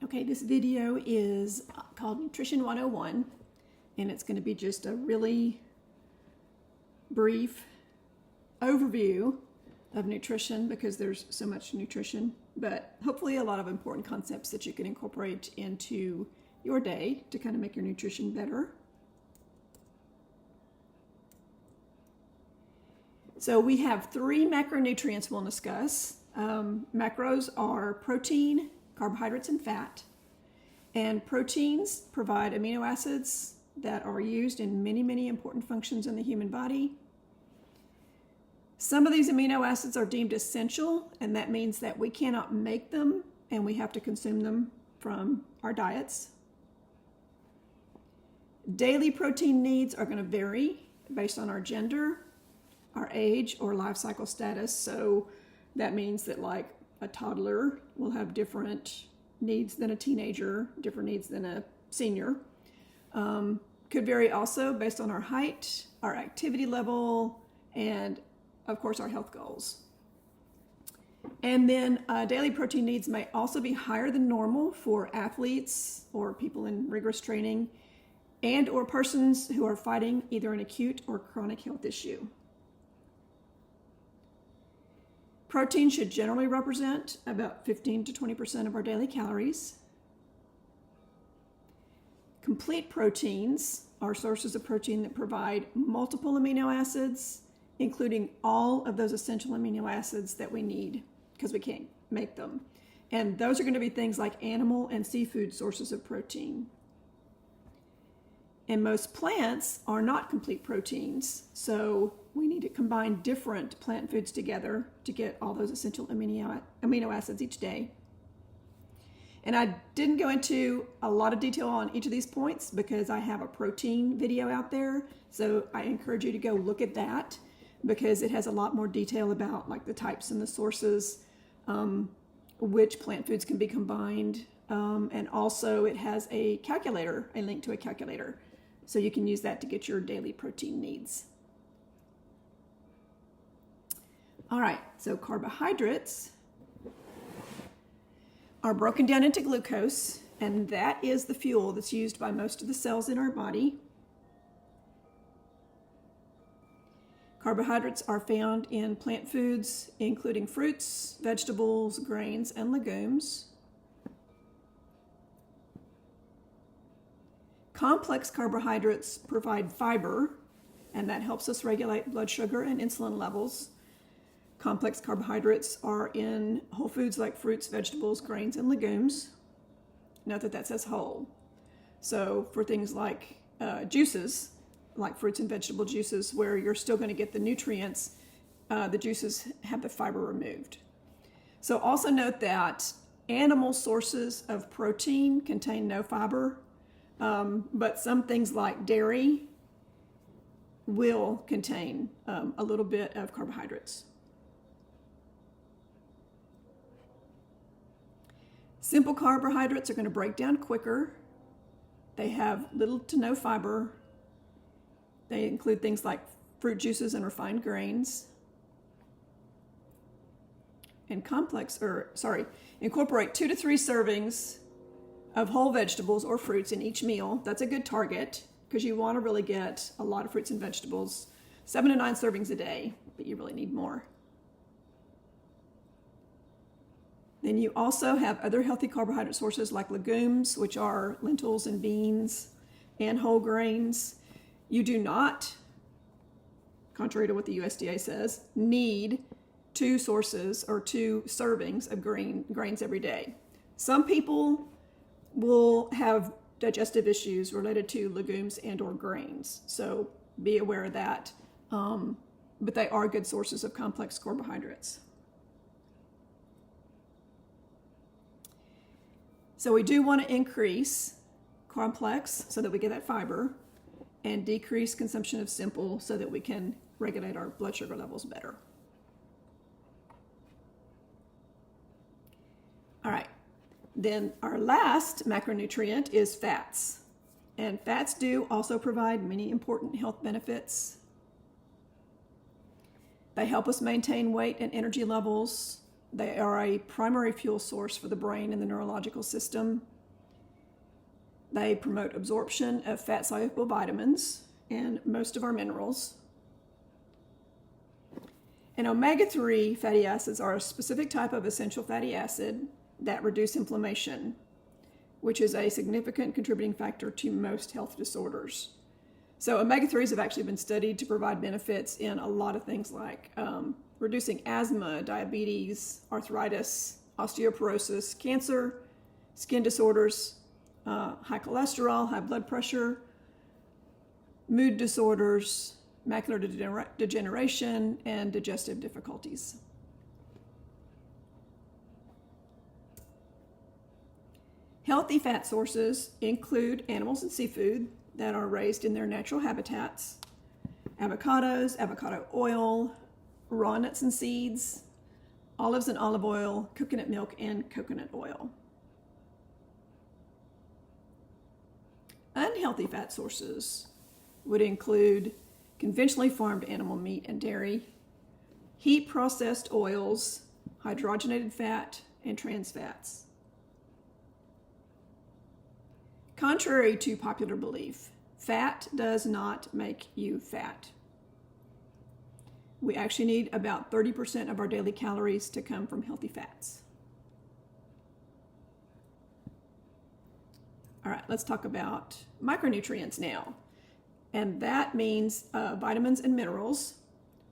Okay, this video is called Nutrition 101, and it's going to be just a really brief overview of nutrition because there's so much nutrition, but hopefully a lot of important concepts that you can incorporate into your day to kind of make your nutrition better. So we have 3 macronutrients we'll discuss. Macros are protein, carbohydrates, and fat. And proteins provide amino acids that are used in many, many important functions in the human body. Some of these amino acids are deemed essential, and that means that we cannot make them and we have to consume them from our diets. Daily protein needs are going to vary based on our gender, our age, or life cycle status. So that means that like a toddler will have different needs than a teenager, different needs than a senior. Could vary also based on our height, our activity level, and of course our health goals. And then daily protein needs may also be higher than normal for athletes or people in rigorous training and or persons who are fighting either an acute or chronic health issue. Protein should generally represent about 15 to 20% of our daily calories. Complete proteins are sources of protein that provide multiple amino acids, including all of those essential amino acids that we need because we can't make them. And those are going to be things like animal and seafood sources of protein. And most plants are not complete proteins, so we need to combine different plant foods together to get all those essential amino acids each day. And I didn't go into a lot of detail on each of these points because I have a protein video out there, so I encourage you to go look at that because it has a lot more detail about like the types and the sources, which plant foods can be combined, and also it has a calculator, a link to a calculator. So you can use that to get your daily protein needs. All right, so carbohydrates are broken down into glucose, and that is the fuel that's used by most of the cells in our body. Carbohydrates are found in plant foods, including fruits, vegetables, grains, and legumes. Complex carbohydrates provide fiber, and that helps us regulate blood sugar and insulin levels. Complex carbohydrates are in whole foods like fruits, vegetables, grains, and legumes. Note that that says whole. So for things like juices, like fruits and vegetable juices, where you're still going to get the nutrients, the juices have the fiber removed. So also note that animal sources of protein contain no fiber, but some things like dairy will contain a little bit of carbohydrates. Simple carbohydrates are going to break down quicker. They have little to no fiber. They include things like fruit juices and refined grains. And incorporate 2 to 3 servings of whole vegetables or fruits in each meal. That's a good target because you want to really get a lot of fruits and vegetables. 7 to 9 servings a day, but you really need more. Then you also have other healthy carbohydrate sources like legumes, which are lentils and beans, and whole grains. You do not, contrary to what the USDA says, need 2 sources or 2 servings of grains every day. Some people will have digestive issues related to legumes and or grains, so be aware of that. But they are good sources of complex carbohydrates. So we do want to increase complex so that we get that fiber and decrease consumption of simple so that we can regulate our blood sugar levels better. All right, then our last macronutrient is fats. And fats do also provide many important health benefits. They help us maintain weight and energy levels. They are a primary fuel source for the brain and the neurological system. They promote absorption of fat-soluble vitamins and most of our minerals. And omega-3 fatty acids are a specific type of essential fatty acid that reduce inflammation, which is a significant contributing factor to most health disorders. So omega-3s have actually been studied to provide benefits in a lot of things like reducing asthma, diabetes, arthritis, osteoporosis, cancer, skin disorders, high cholesterol, high blood pressure, mood disorders, macular degeneration, and digestive difficulties. Healthy fat sources include animals and seafood that are raised in their natural habitats, avocados, avocado oil, raw nuts and seeds, olives and olive oil, coconut milk, and coconut oil. Unhealthy fat sources would include conventionally farmed animal meat and dairy, heat processed oils, hydrogenated fat, and trans fats. Contrary to popular belief, fat does not make you fat. We actually need about 30% of our daily calories to come from healthy fats. All right, let's talk about micronutrients now. And that means vitamins and minerals.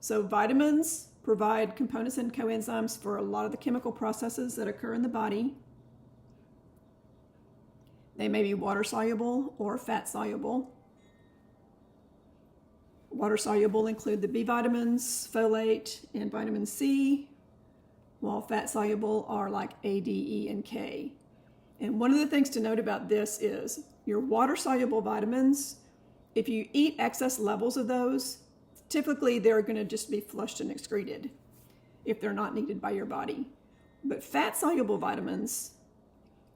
So vitamins provide components and coenzymes for a lot of the chemical processes that occur in the body. They may be water soluble or fat soluble. Water soluble include the B vitamins, folate, and vitamin C, while fat soluble are like A, D, E, and K. And one of the things to note about this is your water soluble vitamins, if you eat excess levels of those, typically they're going to just be flushed and excreted if they're not needed by your body. But fat soluble vitamins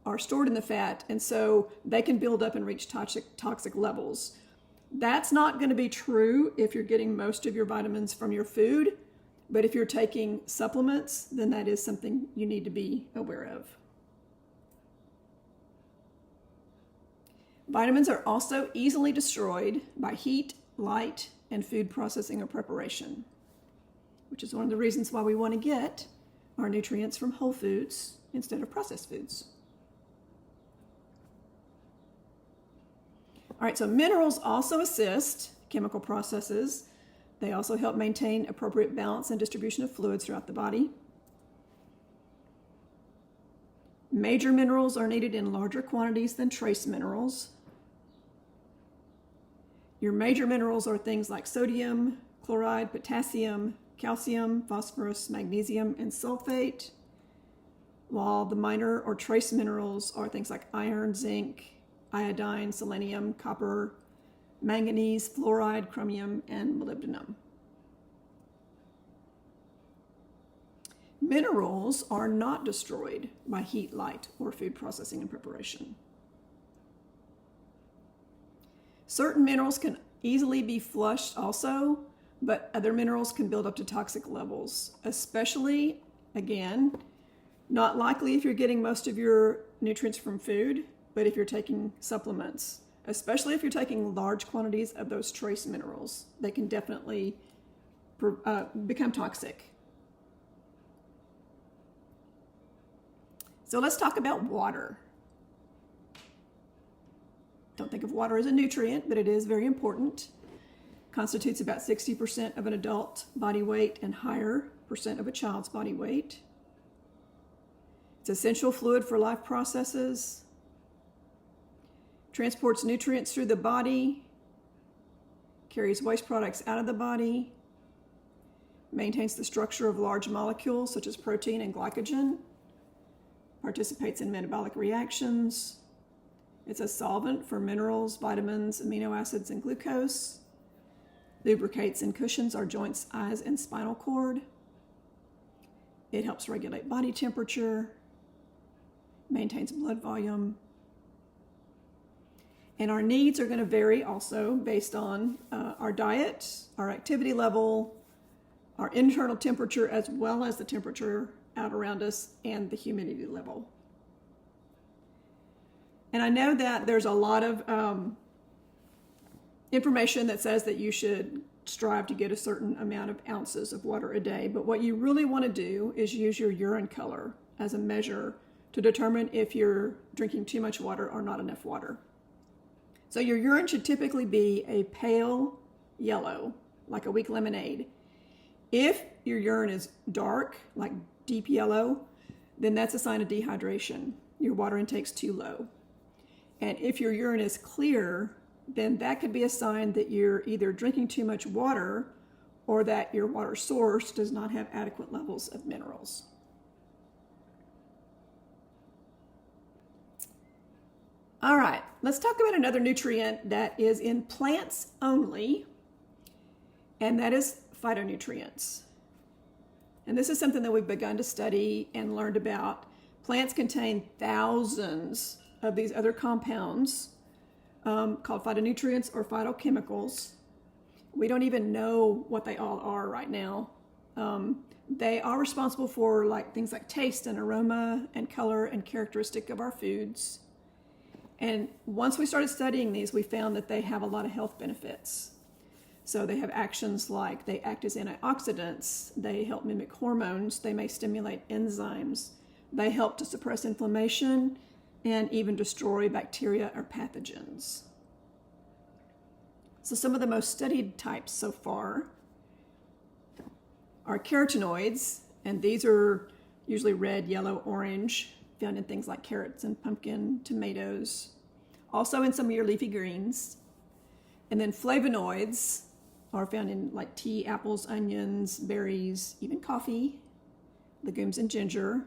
are stored in the fat, and so they can build up and reach toxic levels. That's not going to be true if you're getting most of your vitamins from your food, but if you're taking supplements, then that is something you need to be aware of. Vitamins are also easily destroyed by heat, light, and food processing or preparation, which is one of the reasons why we want to get our nutrients from whole foods instead of processed foods. All right, so minerals also assist chemical processes. They also help maintain appropriate balance and distribution of fluids throughout the body. Major minerals are needed in larger quantities than trace minerals. Your major minerals are things like sodium, chloride, potassium, calcium, phosphorus, magnesium, and sulfate, while the minor or trace minerals are things like iron, zinc, iodine, selenium, copper, manganese, fluoride, chromium, and molybdenum. Minerals are not destroyed by heat, light, or food processing and preparation. Certain minerals can easily be flushed also, but other minerals can build up to toxic levels, especially, again, not likely if you're getting most of your nutrients from food, but if you're taking supplements, especially if you're taking large quantities of those trace minerals, they can definitely become toxic. So let's talk about water. Don't think of water as a nutrient, but it is very important. Constitutes about 60% of an adult body weight and higher percent of a child's body weight. It's essential fluid for life processes. Transports nutrients through the body. Carries waste products out of the body. Maintains the structure of large molecules such as protein and glycogen. Participates in metabolic reactions. It's a solvent for minerals, vitamins, amino acids, and glucose. Lubricates and cushions our joints, eyes, and spinal cord. It helps regulate body temperature. Maintains blood volume. And our needs are going to vary also based on our diet, our activity level, our internal temperature, as well as the temperature out around us and the humidity level. And I know that there's a lot of information that says that you should strive to get a certain amount of ounces of water a day. But what you really want to do is use your urine color as a measure to determine if you're drinking too much water or not enough water. So your urine should typically be a pale yellow, like a weak lemonade. If your urine is dark, like deep yellow, then that's a sign of dehydration. Your water intake's too low. And if your urine is clear, then that could be a sign that you're either drinking too much water or that your water source does not have adequate levels of minerals. All right, let's talk about another nutrient that is in plants only, and that is phytonutrients. And this is something that we've begun to study and learned about. Plants contain thousands of these other compounds called phytonutrients or phytochemicals. We don't even know what they all are right now. They are responsible for things like taste and aroma and color and characteristic of our foods. And once we started studying these, we found that they have a lot of health benefits. So they have actions like they act as antioxidants, they help mimic hormones, they may stimulate enzymes, they help to suppress inflammation, and even destroy bacteria or pathogens. So some of the most studied types so far are carotenoids, and these are usually red, yellow, orange, found in things like carrots and pumpkin, tomatoes, also in some of your leafy greens. And then flavonoids are found in like tea, apples, onions, berries, even coffee, legumes, and ginger.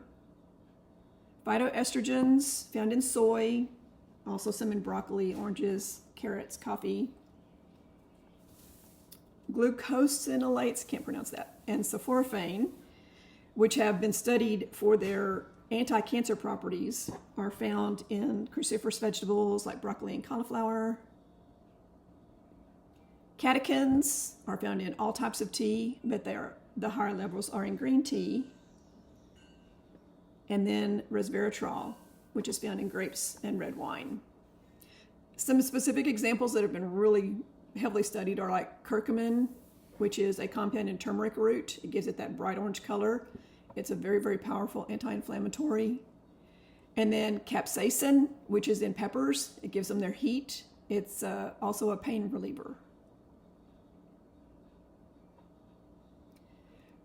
Phytoestrogens found in soy, also some in broccoli, oranges, carrots, coffee. Glucosinolates, can't pronounce that, and sulforaphane, which have been studied for their anti-cancer properties, are found in cruciferous vegetables like broccoli and cauliflower. Catechins are found in all types of tea, but the higher levels are in green tea. And then resveratrol, which is found in grapes and red wine. Some specific examples that have been really heavily studied are like curcumin, which is a compound in turmeric root. It gives it that bright orange color. It's a very, very powerful anti-inflammatory. And then capsaicin, which is in peppers. It gives them their heat. It's also a pain reliever.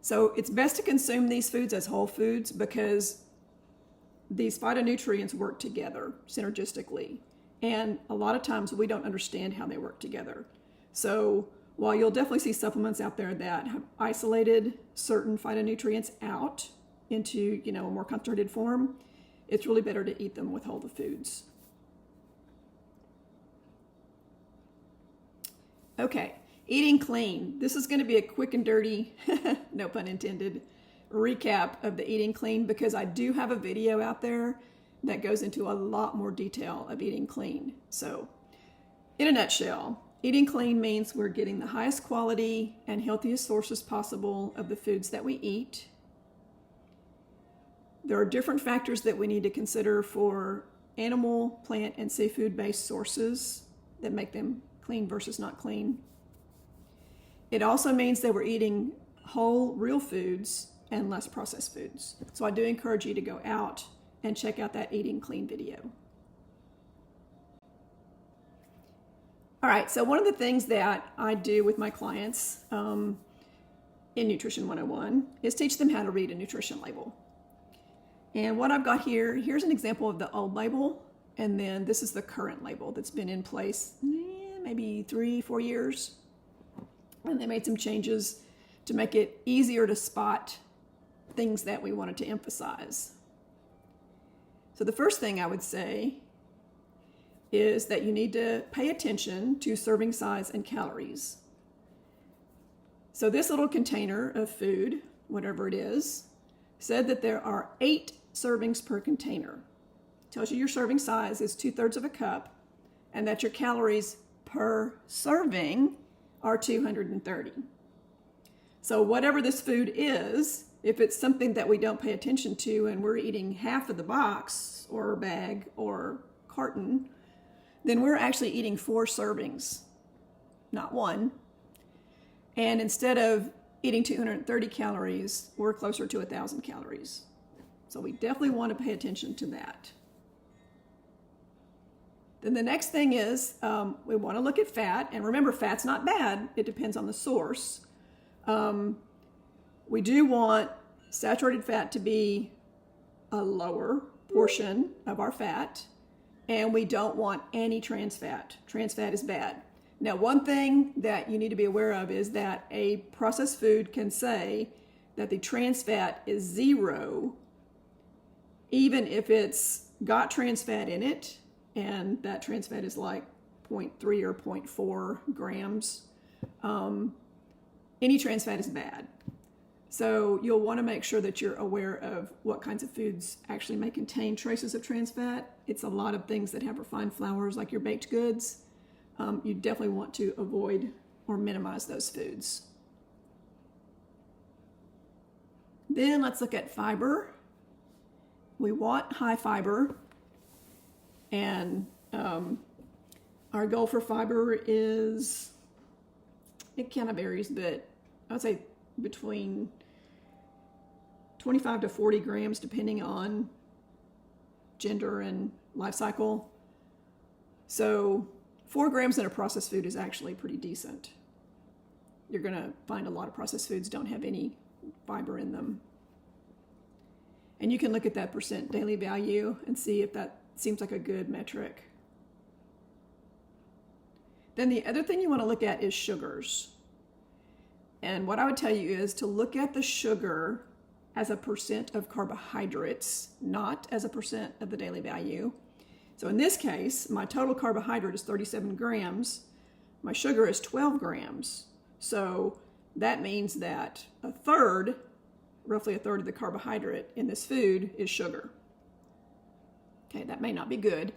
So it's best to consume these foods as whole foods because these phytonutrients work together synergistically. And a lot of times we don't understand how they work together. So while you'll definitely see supplements out there that have isolated certain phytonutrients out into, a more concentrated form, it's really better to eat them with whole foods. Okay, eating clean. This is going to be a quick and dirty, no pun intended, recap of the eating clean because I do have a video out there that goes into a lot more detail of eating clean. So in a nutshell, eating clean means we're getting the highest quality and healthiest sources possible of the foods that we eat. There are different factors that we need to consider for animal, plant, and seafood-based sources that make them clean versus not clean. It also means that we're eating whole, real foods and less processed foods. So I do encourage you to go out and check out that eating clean video. All right, so one of the things that I do with my clients in Nutrition 101 is teach them how to read a nutrition label. And what I've got here's an example of the old label, and then this is the current label that's been in place maybe 3-4 years. And they made some changes to make it easier to spot things that we wanted to emphasize. So the first thing I would say is that you need to pay attention to serving size and calories. So this little container of food, whatever it is, said that there are 8 servings per container. Tells you your serving size is 2/3 of a cup and that your calories per serving are 230. So whatever this food is, if it's something that we don't pay attention to and we're eating half of the box or bag or carton, then we're actually eating 4 servings, not 1. And instead of eating 230 calories, we're closer to 1,000 calories. So we definitely want to pay attention to that. Then the next thing is we want to look at fat. And remember, fat's not bad. It depends on the source. We do want saturated fat to be a lower portion of our fat. And we don't want any trans fat. Trans fat is bad. Now, one thing that you need to be aware of is that a processed food can say that the trans fat is 0, even if it's got trans fat in it, and that trans fat is like 0.3 or 0.4 grams. Any trans fat is bad. So you'll want to make sure that you're aware of what kinds of foods actually may contain traces of trans fat. It's a lot of things that have refined flours, like your baked goods. You definitely want to avoid or minimize those foods. Then let's look at fiber. We want high fiber, and our goal for fiber is, it kind of varies, but I'd say between 25 to 40 grams depending on gender and life cycle. So 4 grams in a processed food is actually pretty decent. You're going to find a lot of processed foods don't have any fiber in them. And you can look at that percent daily value and see if that seems like a good metric. Then the other thing you want to look at is sugars. And what I would tell you is to look at the sugar as a percent of carbohydrates, not as a percent of the daily value. So in this case, my total carbohydrate is 37 grams. My sugar is 12 grams. So that means that roughly a third of the carbohydrate in this food is sugar. Okay, that may not be good.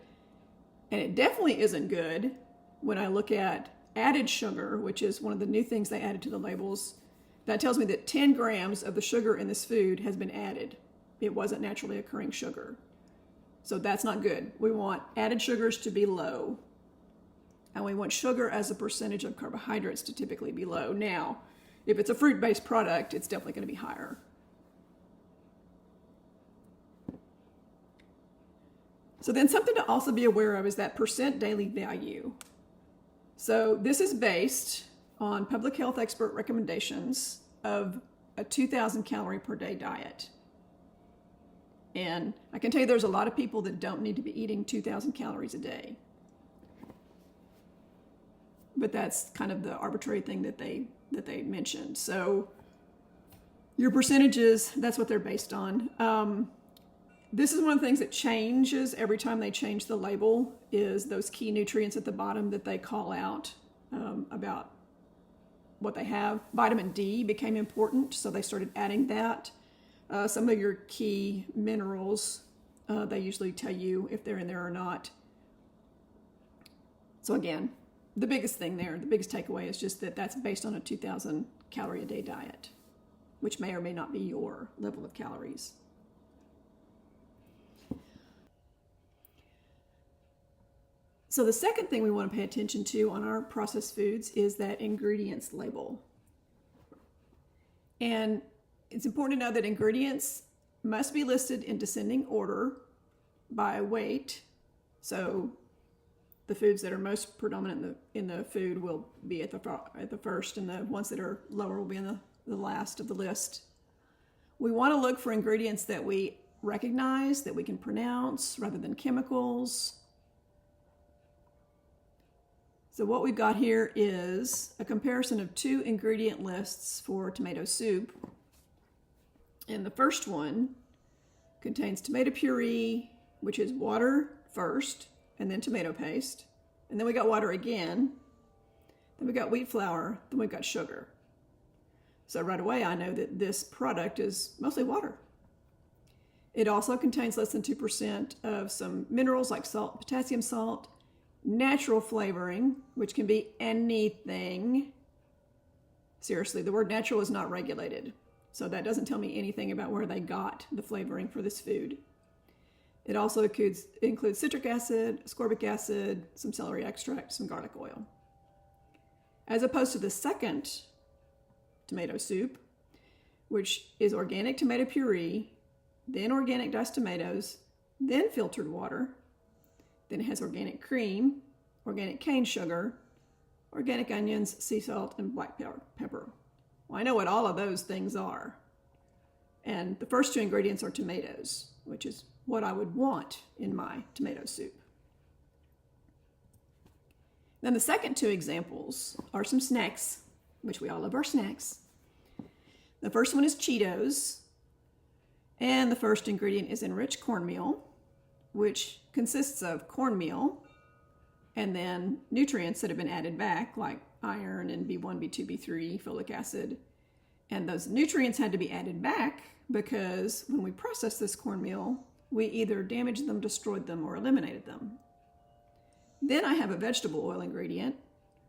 And it definitely isn't good when I look at added sugar, which is one of the new things they added to the labels. That tells me that 10 grams of the sugar in this food has been added. It wasn't naturally occurring sugar. So that's not good. We want added sugars to be low. And we want sugar as a percentage of carbohydrates to typically be low. Now, if it's a fruit-based product, it's definitely going to be higher. So then something to also be aware of is that percent daily value. So this is based on public health expert recommendations of a 2,000 calorie per day diet. And I can tell you there's a lot of people that don't need to be eating 2,000 calories a day. But that's kind of the arbitrary thing that they mentioned. So your percentages, that's what they're based on. This is one of the things that changes every time they change the label, is those key nutrients at the bottom that they call out about what they have. Vitamin D became important, so they started adding that. Some of your key minerals, they usually tell you if they're in there or not. So again, the biggest thing there, the biggest takeaway is just that that's based on a 2,000 calorie a day diet, which may or may not be your level of calories. So the second thing we want to pay attention to on our processed foods is that ingredients label. And it's important to know that ingredients must be listed in descending order by weight. So the foods that are most predominant in the food will be at the first, and the ones that are lower will be in the last of the list. We want to look for ingredients that we recognize, that we can pronounce, rather than chemicals. So what we've got here is a comparison of 2 ingredient lists for tomato soup. And the first one contains tomato puree, which is water first, and then tomato paste. And then we got water again. Then we got wheat flour. Then we've got sugar. So right away, I know that this product is mostly water. It also contains less than 2% of some minerals like salt, potassium salt, natural flavoring, which can be anything. Seriously, the word natural is not regulated. So that doesn't tell me anything about where they got the flavoring for this food. It also includes citric acid, ascorbic acid, some celery extract, some garlic oil. As opposed to the second tomato soup, which is organic tomato puree, then organic diced tomatoes, then filtered water, then it has organic cream, organic cane sugar, organic onions, sea salt, and black pepper. Well, I know what all of those things are. And the first two ingredients are tomatoes, which is what I would want in my tomato soup. Then the second two examples are some snacks, which we all love our snacks. The first one is Cheetos, and the first ingredient is enriched cornmeal, which consists of cornmeal and then nutrients that have been added back, like iron and B1, B2, B3, folic acid. And those nutrients had to be added back because when we processed this cornmeal, we either damaged them, destroyed them, or eliminated them. Then I have a vegetable oil ingredient,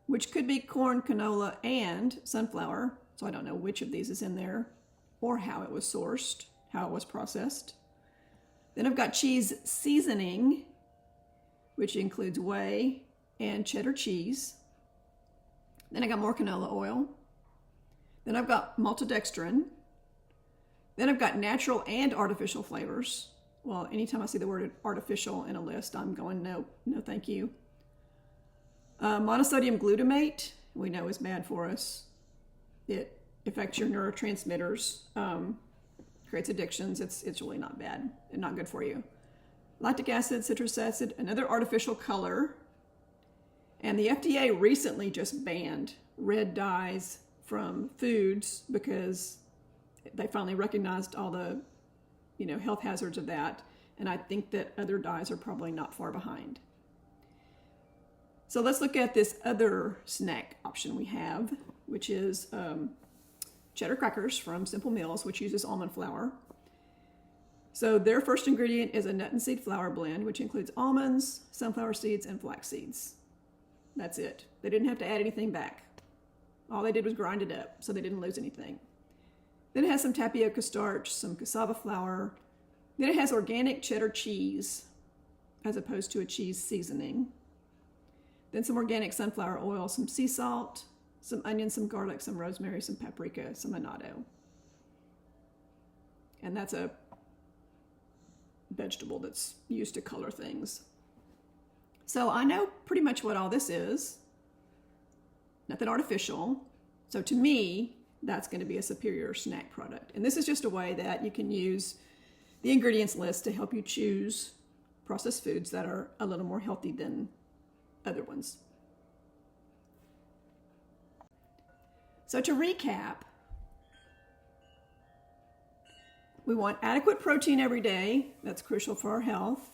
which could be corn, canola, and sunflower. So I don't know which of these is in there or how it was sourced, how it was processed. Then I've got cheese seasoning, which includes whey and cheddar cheese. Then I got more canola oil. Then I've got maltodextrin. Then I've got natural and artificial flavors. Well, anytime I see the word artificial in a list, I'm going, no, thank you. Monosodium glutamate, we know is bad for us. It affects your neurotransmitters, creates addictions. It's really not bad and not good for you. Lactic acid, citrus acid, another artificial color. And the FDA recently just banned red dyes from foods because they finally recognized all the health hazards of that. And I think that other dyes are probably not far behind. So let's look at this other snack option we have, which is cheddar crackers from Simple Meals, which uses almond flour. So their first ingredient is a nut and seed flour blend, which includes almonds, sunflower seeds, and flax seeds. That's it. They didn't have to add anything back. All they did was grind it up, so they didn't lose anything. Then it has some tapioca starch, some cassava flour. Then it has organic cheddar cheese, as opposed to a cheese seasoning. Then some organic sunflower oil, some sea salt, some onion, some garlic, some rosemary, some paprika, some annatto. And that's a vegetable that's used to color things. So I know pretty much what all this is. Nothing artificial. So to me, that's going to be a superior snack product. And this is just a way that you can use the ingredients list to help you choose processed foods that are a little more healthy than other ones. So to recap, we want adequate protein every day. That's crucial for our health.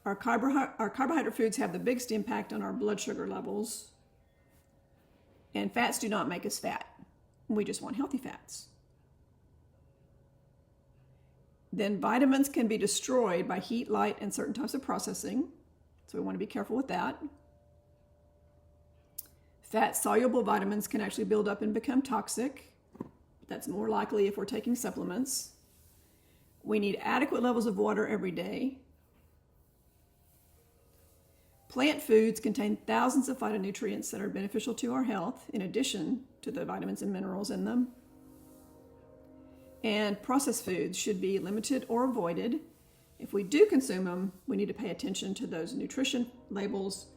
Our carbohydrate foods have the biggest impact on our blood sugar levels. And fats do not make us fat. We just want healthy fats. Then vitamins can be destroyed by heat, light, and certain types of processing. So we want to be careful with that. Fat-soluble vitamins can actually build up and become toxic. That's more likely if we're taking supplements. We need adequate levels of water every day. Plant foods contain thousands of phytonutrients that are beneficial to our health, in addition to the vitamins and minerals in them. And processed foods should be limited or avoided. If we do consume them, we need to pay attention to those nutrition labels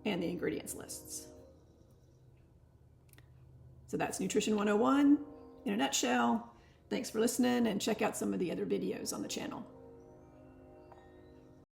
and the ingredients lists. So that's Nutrition 101 in a nutshell. Thanks for listening, and check out some of the other videos on the channel.